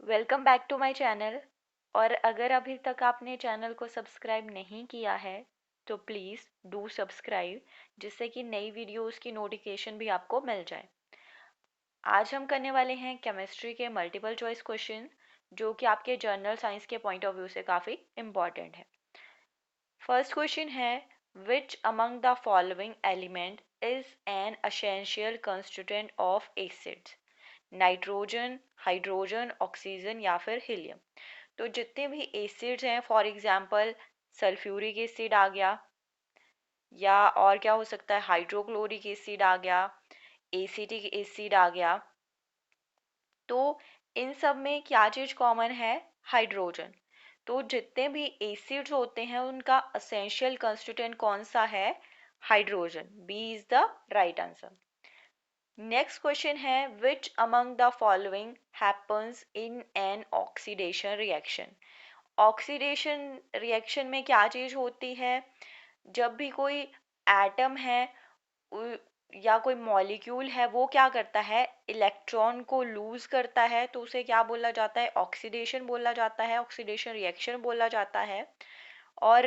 Welcome back to my channel. और अगर अभी तक आपने चैनल को सब्सक्राइब नहीं किया है तो प्लीज़ डू सब्सक्राइब, जिससे कि नई वीडियोस की नोटिफिकेशन भी आपको मिल जाए। आज हम करने वाले हैं केमिस्ट्री के मल्टीपल चॉइस क्वेश्चन, जो कि आपके जर्नल साइंस के पॉइंट ऑफ व्यू से काफ़ी इम्पॉर्टेंट है। फर्स्ट क्वेश्चन है, which among the following element is an essential constituent of acids? Nitrogen, hydrogen, oxygen या फिर हीलियम। तो जितने भी एसिड्स हैं, फॉर एग्जांपल सल्फ्यूरिक एसिड आ गया, या और क्या हो सकता है, हाइड्रोक्लोरिक एसिड आ गया, एसिटिक एसिड आ गया। तो इन सब में क्या चीज़ कॉमन है? हाइड्रोजन। तो जितने भी एसिड्स होते हैं उनका असेंशियल कंस्टिट्यूएंट कौन सा है? Hydrogen. B is the right answer. Next question है, which among the following happens in an oxidation reaction? Oxidation reaction में क्या चीज़ होती है? जब भी कोई एटम है या कोई मॉलिक्यूल है, वो क्या करता है? इलेक्ट्रॉन को लूज करता है, तो उसे क्या बोला जाता है? ऑक्सीडेशन बोला जाता है, ऑक्सीडेशन रिएक्शन बोला जाता है। और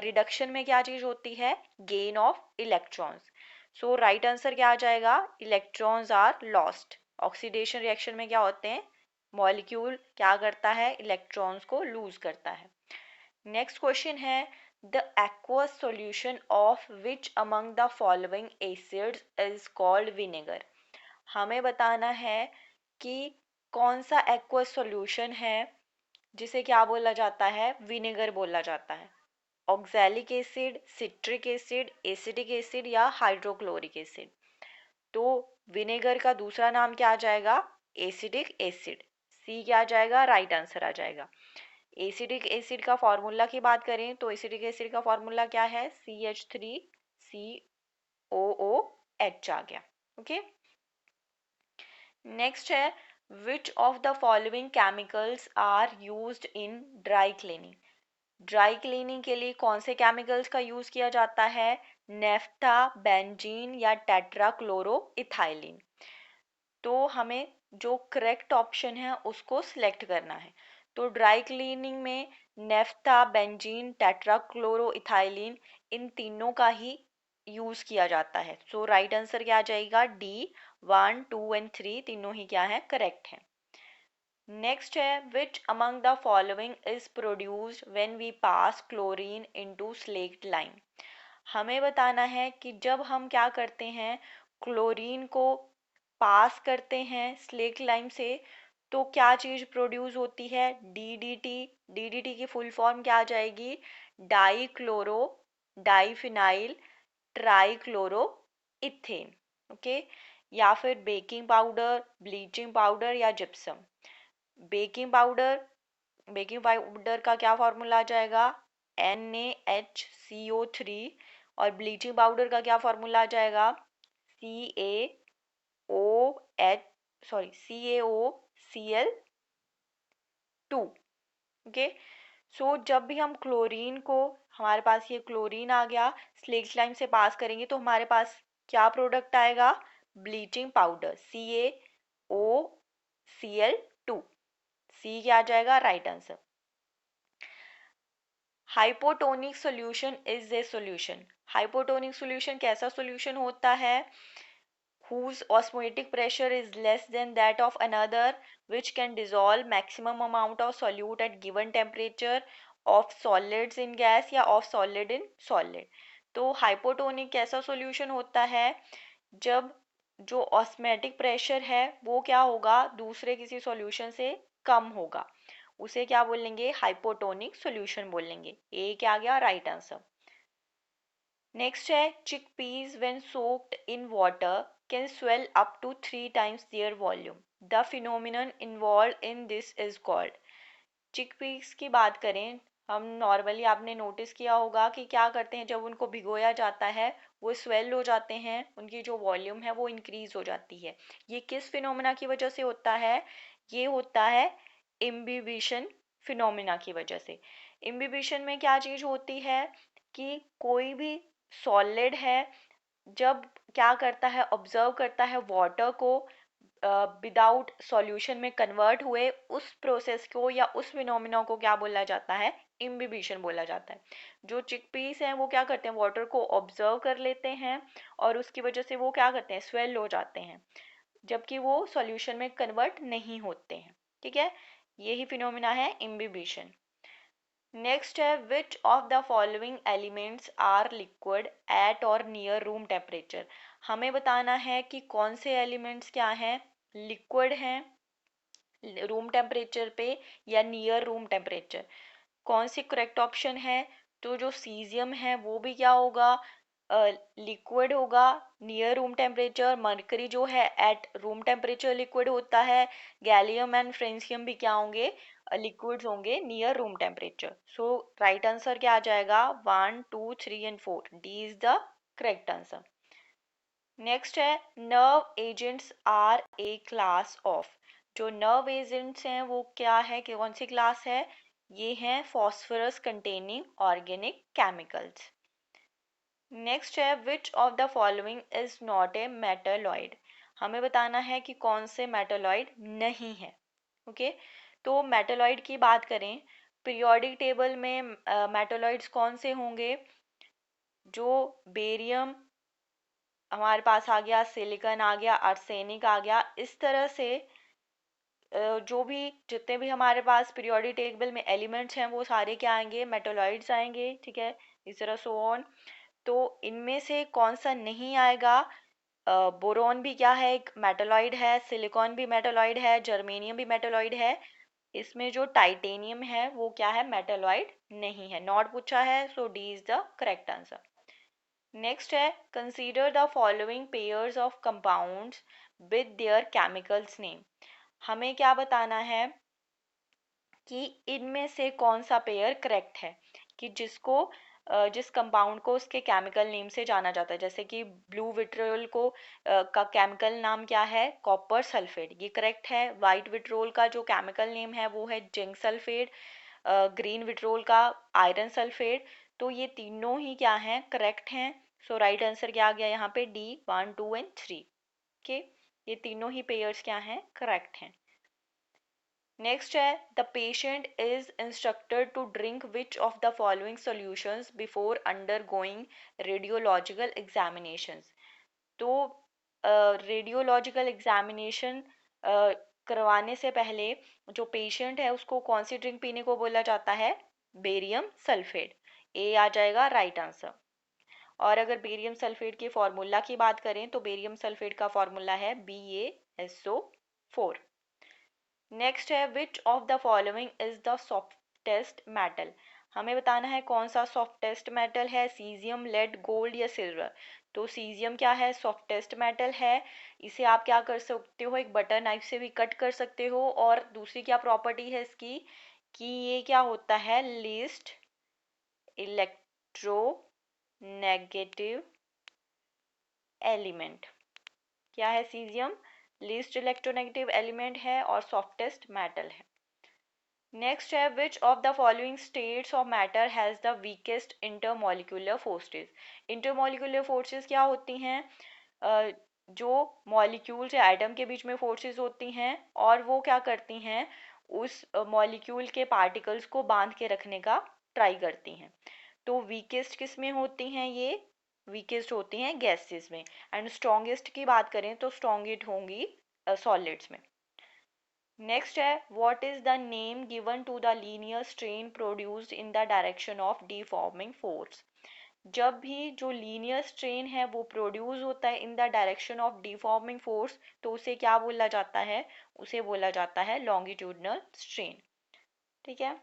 रिडक्शन में क्या चीज़ होती है? Gain of electrons. So right answer क्या आ जाएगा? Electrons are lost. Oxidation reaction में क्या होते हैं? मॉलिक्यूल क्या करता है? इलेक्ट्रॉन्स को लूज करता है। नेक्स्ट क्वेश्चन है, the aqueous solution of which among the following acids is called vinegar? हमें बताना है कि कौन सा aqueous solution है जिसे क्या बोला जाता है? विनेगर बोला जाता है। Oxalic acid, citric acid, acetic acid या हाइड्रोक्लोरिक एसिड। तो विनेगर का दूसरा नाम क्या आ जाएगा? Acetic acid. सी क्या आ जाएगा? राइट आंसर आ जाएगा। एसिटिक एसिड का फॉर्मूला की बात करें तो एसिटिक एसिड का फॉर्मूला क्या है? CH3COOH आ गया। ओके। नेक्स्ट है, which of the following chemicals are used in dry cleaning? Dry cleaning के लिए कौन से केमिकल्स का यूज किया जाता है? नेफ्था, बेंजीन या टेट्राक्लोरोइथाइलिन। तो हमें जो करेक्ट ऑप्शन है उसको सिलेक्ट करना है। तो ड्राई क्लीनिंग में नेफ्था, बेंजीन, टेट्राक्लोरोइथाइलिन, इन तीनों का ही यूज किया जाता है। सो राइट आंसर क्या आ जाएगा? डी। 1, 2 एंड 3 तीनों ही क्या है? करेक्ट है। नेक्स्ट है, which among the following is produced when we pass chlorine into slaked lime? हमें बताना है कि जब हम क्या करते हैं, क्लोरीन को पास करते हैं स्लेक्ट लाइम से, तो क्या चीज़ प्रोड्यूस होती है? डीडीटी। डीडीटी की फुल फॉर्म क्या आ जाएगी? Die chloro diphenyl trichloro ethane. Okay. या फिर बेकिंग पाउडर, ब्लीचिंग पाउडर या जिप्सम। बेकिंग पाउडर का क्या फॉर्मूला आ जाएगा? NaHCO3। और ब्लीचिंग पाउडर का क्या फॉर्मूला आ जाएगा? CaCl2। ओके। सो जब भी हम क्लोरीन को, हमारे पास ये क्लोरीन आ गया, स्लेक्ट लाइम से पास करेंगे तो हमारे पास क्या प्रोडक्ट आएगा? Bleaching powder, CaOCl2। सी क्या आ जाएगा? Right answer. Hypotonic solution is a solution. Hypotonic solution कैसा सॉल्यूशन होता है? whose osmotic pressure is less than that of another, which can dissolve maximum amount of solute at given temperature of solids in gas या of solid in solid। तो hypotonic कैसा solution होता है? जब जो ऑस्मेटिक प्रेशर है वो क्या होगा? दूसरे किसी सॉल्यूशन से कम होगा, उसे क्या बोलेंगे? हाइपोटोनिक सॉल्यूशन बोलेंगे। ए क्या आ गया? Right answer. नेक्स्ट है, chickpeas when soaked in water can swell up to 3 times their volume. The phenomenon involved in this is called। Chickpeas की बात करें, हम नॉर्मली आपने नोटिस किया होगा कि क्या करते हैं, जब उनको भिगोया जाता है वो स्वेल हो जाते हैं, उनकी जो वॉल्यूम है वो इंक्रीज हो जाती है। ये किस फिनोमिना की वजह से होता है? ये होता है इम्बिबिशन फिनोमिना की वजह से। इम्बिबिशन में क्या चीज़ होती है कि कोई भी सॉलिड है, जब क्या करता है? ऑब्जर्व करता है वाटर को, विदाउट सॉल्यूशन में कन्वर्ट हुए, उस प्रोसेस को या उस फिनोमिना को क्या बोला जाता है? इम्बिबिशन बोला जाता है। जो चिकपीस हैं वो क्या करते हैं? वाटर को ऑब्जर्व कर लेते हैं और उसकी वजह से वो क्या करते हैं? स्वेल हो जाते हैं, जबकि वो सॉल्यूशन में कन्वर्ट नहीं होते हैं। ठीक है, यही फिनोमिना है इम्बिबिशन। नेक्स्ट है, which of the following elements are liquid at or near room temperature. हमें बताना है कि कौन से एलिमेंट्स क्या हैं, लिक्विड हैं रूम टेम्परेचर पे या नियर रूम टेम्परेचर। कौन सी करेक्ट ऑप्शन है? तो जो सीजियम है वो भी क्या होगा? लिक्विड होगा नियर रूम टेम्परेचर। मरकरी जो है एट रूम टेम्परेचर लिक्विड होता है। गैलियम एंड फ्रेंसियम भी क्या होंगे? लिक्विड्स होंगे near room temperature. So right answer क्या आ जाएगा? 1, 2, 3 and 4, D is the correct answer. Next है, nerve agents are a class of. जो नर्व एजेंट्स हैं वो क्या है, कि कौन सी क्लास है? ये हैं phosphorus containing organic chemicals. Next है, which of the following is not a metalloid. हमें बताना है कि कौन से मेटालॉइड नहीं है। ओके, तो मेटालॉइड की बात करें, पीरियोडिक टेबल में मेटालॉइड्स कौन से होंगे? जो बेरियम हमारे पास आ गया, सिलिकॉन आ गया, आर्सेनिक आ गया, इस तरह से जो भी जितने भी हमारे पास पीरियोडिक टेबल में एलिमेंट्स हैं वो सारे क्या आएंगे? मेटालॉइड्स आएंगे। ठीक है, इस तरह सो ऑन। तो इनमें से कौन सा नहीं आएगा? बोरॉन भी क्या है? एक मेटालॉइड है। सिलिकॉन भी मेटालॉइड है। जर्मेनियम भी मेटालॉइड है। इसमें जो टाइटेनियम है वो क्या है? मेटालॉइड नहीं है, नॉट पूछा है, so D is the correct answer. Next है, consider the following pairs of compounds with their chemicals name. हमें क्या बताना है कि इनमें से कौन सा पेयर करेक्ट है, कि जिसको जिस कंपाउंड को उसके केमिकल नेम से जाना जाता है। जैसे कि ब्लू विट्रोल को का केमिकल नाम क्या है? कॉपर सल्फेट, ये करेक्ट है। वाइट विट्रोल का जो केमिकल नेम है वो है जिंक सल्फेट। ग्रीन विट्रोल का आयरन सल्फेट। तो ये तीनों ही क्या हैं? करेक्ट हैं। सो राइट आंसर क्या आ गया यहाँ पे? D, 1, 2 and 3। ओके, ये तीनों ही पेयर्स क्या हैं? करेक्ट हैं। नेक्स्ट है, the patient is instructed to drink which of the following solutions before undergoing radiological examinations. तो रेडियोलॉजिकल एग्जामिनेशन करवाने से पहले जो पेशेंट है उसको कौन सी ड्रिंक पीने को बोला जाता है? बेरियम सल्फेट, ए आ जाएगा राइट आंसर। और अगर बेरियम सल्फेट के फॉर्मूला की बात करें तो बेरियम सल्फेट का फॉर्मूला है BaSO4। नेक्स्ट है, which of the following is the softest metal. हमें बताना है कौन सा सॉफ्टेस्ट मेटल है? सीजियम, लेड, गोल्ड या सिल्वर। तो सीजियम क्या है? सॉफ्टेस्ट मेटल है। इसे आप क्या कर सकते हो? एक बटर नाइफ से भी कट कर सकते हो। और दूसरी क्या प्रॉपर्टी है इसकी, कि ये क्या होता है? Least electro negative element. क्या है सीजियम? लीस्ट इलेक्ट्रोनेगेटिव एलिमेंट है और सॉफ्टेस्ट मेटल है। नेक्स्ट है, which of the following states of matter has the weakest intermolecular forces. Intermolecular forces क्या होती हैं? जो मॉलिक्यूल्स या एटम के बीच में फोर्सेस होती हैं और वो क्या करती हैं? उस मॉलिक्यूल के पार्टिकल्स को बांध के रखने का ट्राई करती हैं। तो वीकेस्ट किस में होती हैं? ये वीकेस्ट होती हैं गैसेस में। एंड स्ट्रॉन्गेस्ट की बात करें तो स्ट्रॉन्गेस्ट होंगी सॉलिड्स में। नेक्स्ट है, what is the name given to the linear strain produced in the direction of deforming force. जब भी जो लीनियर स्ट्रेन है वो प्रोड्यूस होता है इन the direction of deforming force, तो उसे क्या बोला जाता है? उसे बोला जाता है लॉन्गिट्यूडनल स्ट्रेन। ठीक है,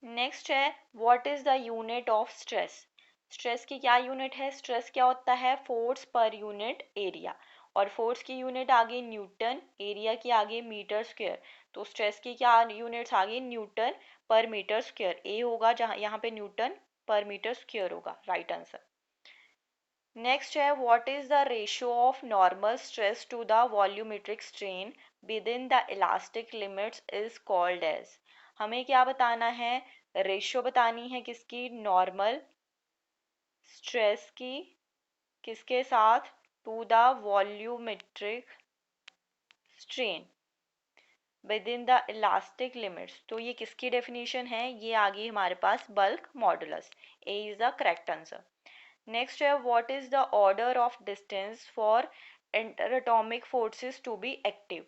नेक्स्ट है, what is the unit of stress. Stress की क्या यूनिट है? स्ट्रेस क्या होता है? Force per unit area. और फोर्स की यूनिट आ गई न्यूटन, एरिया की आ गई मीटर स्क्वायर। तो स्ट्रेस की क्या यूनिट्स आ गई? न्यूटन पर मीटर स्क्वायर। ए होगा जहाँ यहाँ पे न्यूटन पर मीटर स्क्वायर होगा, राइट आंसर। नेक्स्ट है, what is the ratio of normal stress to the volumetric strain within the elastic limits is called as. हमें क्या बताना है? रेशियो बतानी है किसकी? नॉर्मल स्ट्रेस की, किसके साथ? To the volumetric strain within the elastic limits. तो ये किसकी डेफिनेशन है, ये आ गई हमारे पास bulk modulus. A is the correct answer. Next है what is the order of distance for interatomic forces to be active.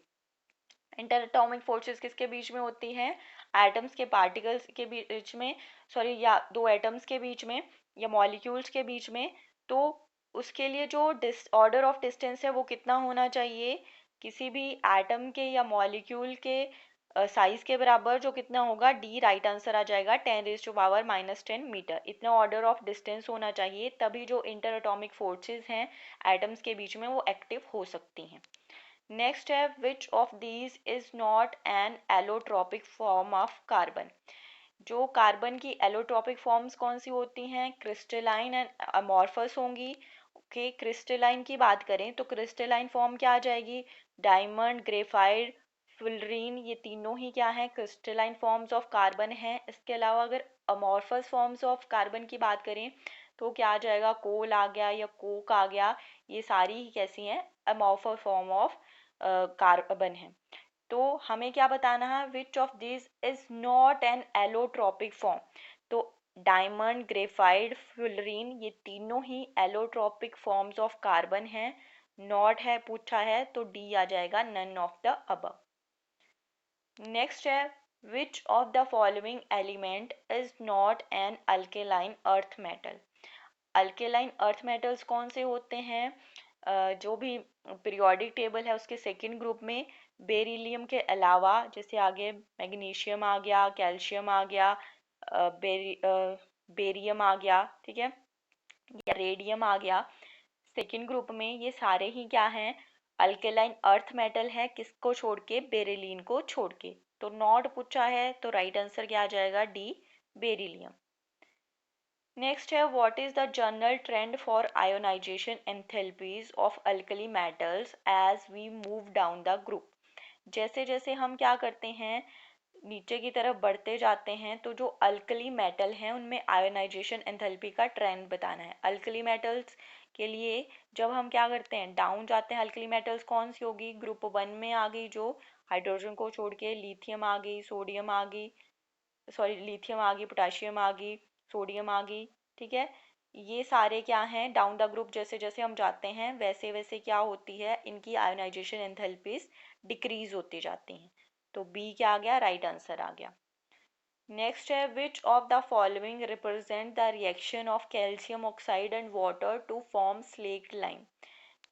Interatomic forces किसके बीच में होती हैं, एटम्स के पार्टिकल्स के बीच में, सॉरी, या दो एटम्स के बीच में या मॉलिक्यूल्स के बीच में। तो उसके लिए जो ऑर्डर ऑफ डिस्टेंस है वो कितना होना चाहिए, किसी भी एटम के या मॉलिक्यूल के साइज के बराबर, जो कितना होगा, डी राइट आंसर आ जाएगा, 10⁻⁻10 मीटर। इतना ऑर्डर ऑफ डिस्टेंस होना चाहिए, तभी जो इंटर एटॉमिक फोर्सेस हैं एटम्स के बीच में वो एक्टिव हो सकती हैं। नेक्स्ट है which of these is not an allotropic form of carbon. जो कार्बन की एलोट्रॉपिक फॉर्म्स कौन सी होती हैं, क्रिस्टलाइन एंड अमॉर्फस होंगी। ओके, क्रिस्टलाइन की बात करें तो क्रिस्टलाइन फॉर्म क्या आ जाएगी, डायमंड, ग्रेफाइट, फुलरीन, ये तीनों ही क्या हैं, क्रिस्टलाइन फॉर्म्स ऑफ कार्बन हैं। इसके अलावा अगर अमॉर्फस फॉर्म्स ऑफ कार्बन की बात करें तो क्या आ जाएगा, कोल आ गया या कोक आ गया, ये सारी ही कैसी हैं, अमॉर्फस फॉर्म ऑफ कार्बन है। तो हमें क्या बताना है, which of this is not an allotropic form. तो डायमंड, ग्रेफाइट, फ्लोरीन, ये तीनों ही एलोट्रॉपिक फॉर्म्स ऑफ कार्बन हैं। नॉट है पूछा है तो डी आ जाएगा, none of the above. Next है which of the following element is not an alkaline earth metal. Alkaline earth metals कौन से होते हैं, जो भी पीरियोडिक टेबल है उसके सेकंड ग्रुप में बेरिलियम के अलावा, जैसे आगे मैग्नीशियम आ गया, कैल्शियम आ गया, बेरियम आ गया, ठीक है, या रेडियम आ गया, सेकंड ग्रुप में ये सारे ही क्या हैं, अल्केलाइन अर्थ मेटल है, किसको छोड़ के, बेरिलियम को छोड़ के। तो नॉट पूछा है तो राइट आंसर क्या आ जाएगा, डी, बेरिलियम। नेक्स्ट है what is the general trend for ionization enthalpies of alkali metals as we move down the group. जैसे जैसे हम क्या करते हैं, नीचे की तरफ बढ़ते जाते हैं, तो जो अल्कली मेटल हैं उनमें आयोनाइजेशन एंथैल्पी का ट्रेंड बताना है। अल्कली मेटल्स के लिए जब हम क्या करते हैं, डाउन जाते हैं, अल्कली मेटल्स कौन सी होगी, ग्रुप 1 में आ गई जो हाइड्रोजन को छोड़ के, लिथियम आ गई, सोडियम आ गई, सॉरी, लिथियम आ गई, पोटाशियम आ गई, सोडियम आ गई, ठीक है। ये सारे क्या हैं, डाउन द ग्रुप जैसे जैसे हम जाते हैं वैसे वैसे क्या होती है, इनकी आयोनाइजेशन एंथैल्पीज डिक्रीज होती जाती हैं। तो बी क्या आ गया, राइट आंसर आ गया। नेक्स्ट है which of the following represent the reaction of calcium oxide and water to form slaked lime.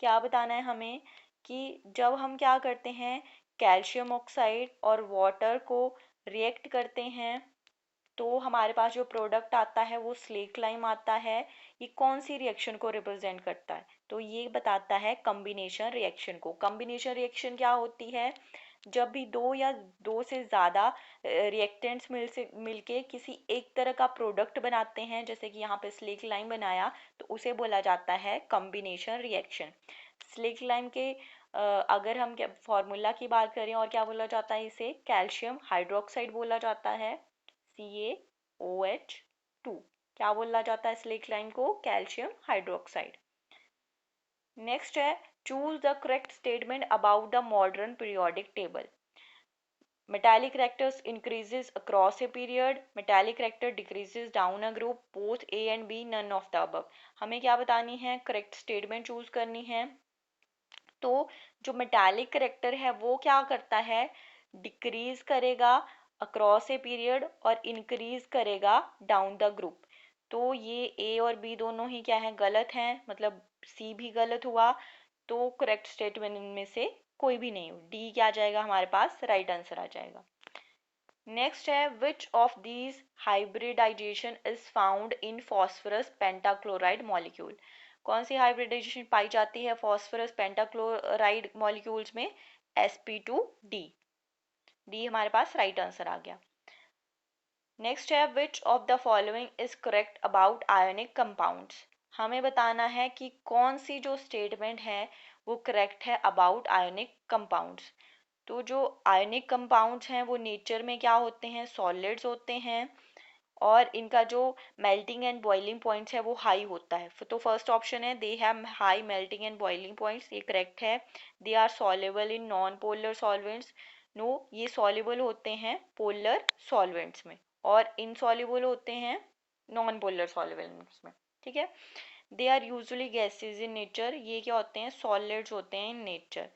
क्या बताना है हमें कि जब हम क्या करते हैं, कैल्शियम ऑक्साइड और वाटर को रिएक्ट करते हैं तो हमारे पास जो प्रोडक्ट आता है वो स्लेक लाइम आता है। ये कौन सी रिएक्शन को रिप्रेजेंट करता है, तो ये बताता है कॉम्बिनेशन रिएक्शन को। कॉम्बिनेशन रिएक्शन क्या होती है, जब भी दो या दो से ज़्यादा रिएक्टेंट्स मिलके किसी एक तरह का प्रोडक्ट बनाते हैं, जैसे कि यहाँ पे स्लेक लाइम बनाया तो उसे बोला जाता है कॉम्बिनेशन रिएक्शन। स्लेक लाइम के अगर हम क्या फॉर्मूला की बात करें और क्या बोला जाता है, इसे कैल्शियम हाइड्रोक्साइड बोला जाता है, CaOH2। क्या बोला जाता है स्लेक लाइम को, कैल्शियम हाइड्रोक्साइड। नेक्स्ट है choose the correct statement about the modern periodic table. metallic characters increases across a period, metallic character decreases down a group, both A and B, none of the above। हमें क्या बतानी है, correct statement choose करनी है। तो जो metallic character है वो क्या करता है, डिक्रीज करेगा अक्रॉस ए पीरियड और इंक्रीज करेगा डाउन द ग्रुप। तो ये ए और बी दोनों ही क्या है, गलत हैं, मतलब सी भी गलत हुआ। तो करेक्ट स्टेटमेंट इनमें से कोई भी नहीं, डी क्या आ जाएगा हमारे पास, राइट आंसर आ जाएगा। नेक्स्ट है which of these hybridization is found in phosphorus pentachloride molecule. कौन सी हाइब्रिडाइजेशन पाई जाती है फॉस्फोरस पेंटाक्लोराइड मॉलिक्यूल्स में, sp2d। डी हमारे पास राइट आंसर आ गया। नेक्स्ट है which of the following is correct about ionic compounds. हमें बताना है कि कौन सी जो स्टेटमेंट है वो करेक्ट है अबाउट आयोनिक कंपाउंड्स। तो जो आयोनिक कंपाउंड्स हैं वो नेचर में क्या होते हैं, सॉलिड्स होते हैं, और इनका जो मेल्टिंग एंड बॉइलिंग पॉइंट्स है वो हाई होता है। तो फर्स्ट ऑप्शन है they have high melting and boiling points, ये करेक्ट है। They are soluble in non polar solvents, no, ये सॉल्युबल होते हैं पोलर सॉल्वेंट्स में और इनसॉल्युबल होते हैं नॉन पोलर सॉल्वेंट्स में, ठीक है। They are usually gases in nature, ये क्या होते हैं, सॉलिड्स होते हैं in nature.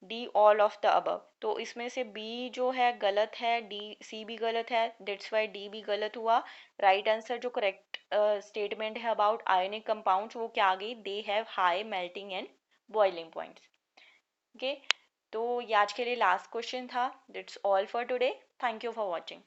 D all of the above, तो इसमें से बी जो है गलत है, डी सी भी गलत है, दैट्स वाई डी भी गलत हुआ। राइट आंसर जो करेक्ट स्टेटमेंट है अबाउट आयोनिक कंपाउंड्स वो क्या आ गई, दे have high melting and boiling points. Okay, तो ये आज के लिए लास्ट क्वेश्चन था। That's all for today, thank you for watching.